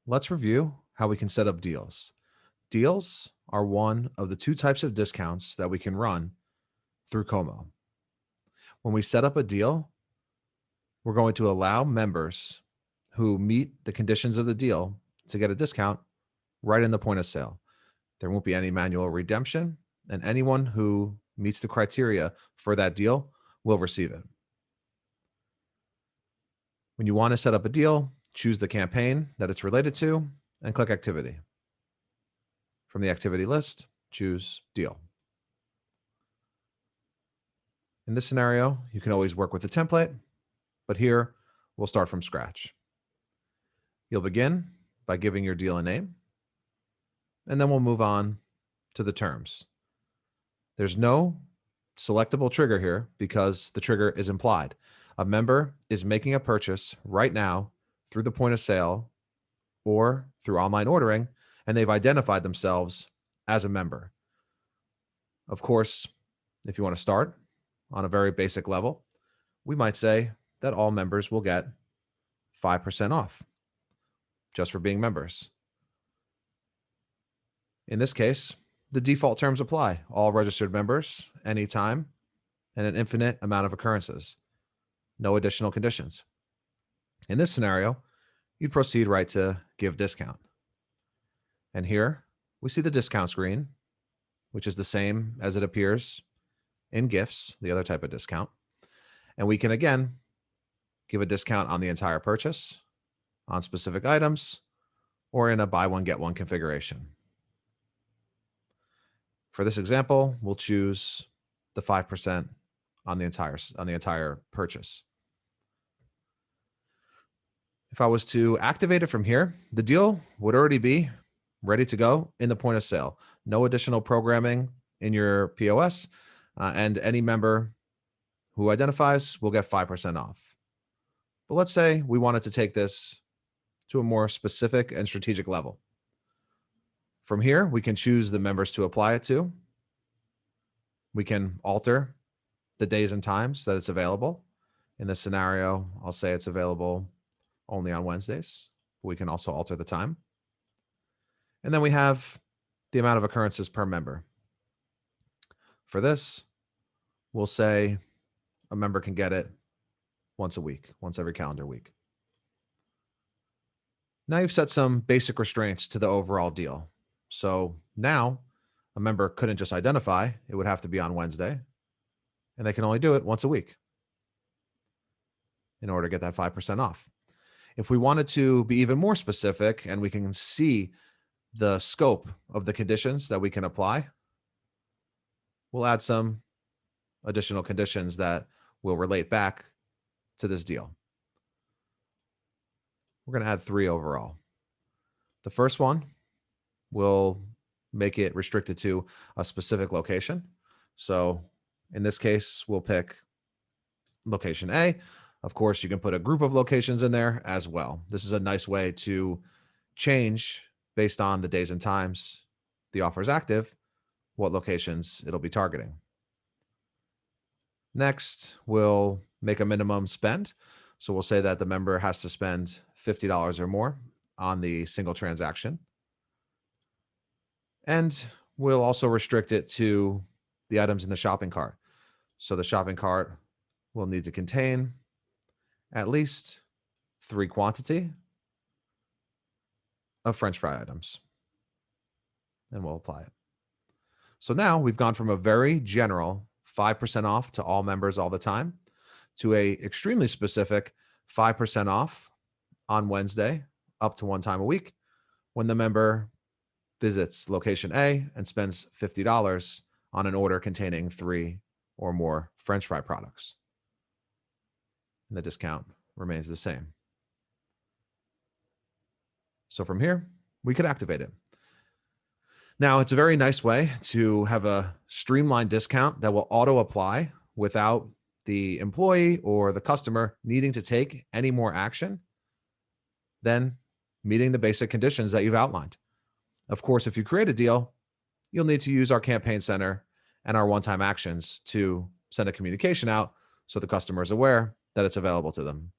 Let's review how we can set up deals. Deals are one of the two types of discounts that we can run through Como. When we set up a deal, we're going to allow members who meet the conditions of the deal to get a discount right in the point of sale. There won't be any manual redemption, and anyone who meets the criteria for that deal will receive it. When you want to set up a deal, choose the campaign that it's related to and click Activity. From the activity list, choose Deal. In this scenario, you can always work with the template, but here we'll start from scratch. You'll begin by giving your deal a name, and then we'll move on to the terms. There's no selectable trigger here because the trigger is implied. A member is making a purchase right now through the point of sale or through online ordering, and they've identified themselves as a member. Of course, if you want to start on a very basic level, we might say that all members will get 5% off just for being members. In this case, the default terms apply. All registered members, anytime, and an infinite amount of occurrences. No additional conditions. In this scenario, you'd proceed right to give discount. And here we see the discount screen, which is the same as it appears in gifts, the other type of discount. And we can again give a discount on the entire purchase, on specific items, or in a buy one, get one configuration. For this example, we'll choose the 5% on the entire purchase. If I was to activate it from here, the deal would already be ready to go in the point of sale. No additional programming in your POS, and any member who identifies will get 5% off. But let's say we wanted to take this to a more specific and strategic level. From here, we can choose the members to apply it to. We can alter the days and times that it's available. In this scenario, I'll say it's available only on Wednesdays. We can also alter the time. And then we have the amount of occurrences per member. For this, we'll say a member can get it once a week, once every calendar week. Now you've set some basic restraints to the overall deal. So now a member couldn't just identify, it would have to be on Wednesday, and they can only do it once a week in order to get that 5% off. If we wanted to be even more specific and we can see the scope of the conditions that we can apply, we'll add some additional conditions that will relate back to this deal. We're going to add 3 overall. The first one will make it restricted to a specific location. So in this case, we'll pick location A. Of course, you can put a group of locations in there as well. This is a nice way to change based on the days and times the offer is active, what locations it'll be targeting. Next, we'll make a minimum spend. So we'll say that the member has to spend $50 or more on the single transaction. And we'll also restrict it to the items in the shopping cart. So the shopping cart will need to contain at least 3 quantity of French fry items. And we'll apply it. So now we've gone from a very general 5% off to all members all the time to a extremely specific 5% off on Wednesday up to 1 time a week when the member visits location A and spends $50 on an order containing 3 or more French fry products. And the discount remains the same. So from here, we could activate it. Now, it's a very nice way to have a streamlined discount that will auto apply without the employee or the customer needing to take any more action than meeting the basic conditions that you've outlined. Of course, if you create a deal, you'll need to use our campaign center and our one-time actions to send a communication out so the customer is aware that it's available to them.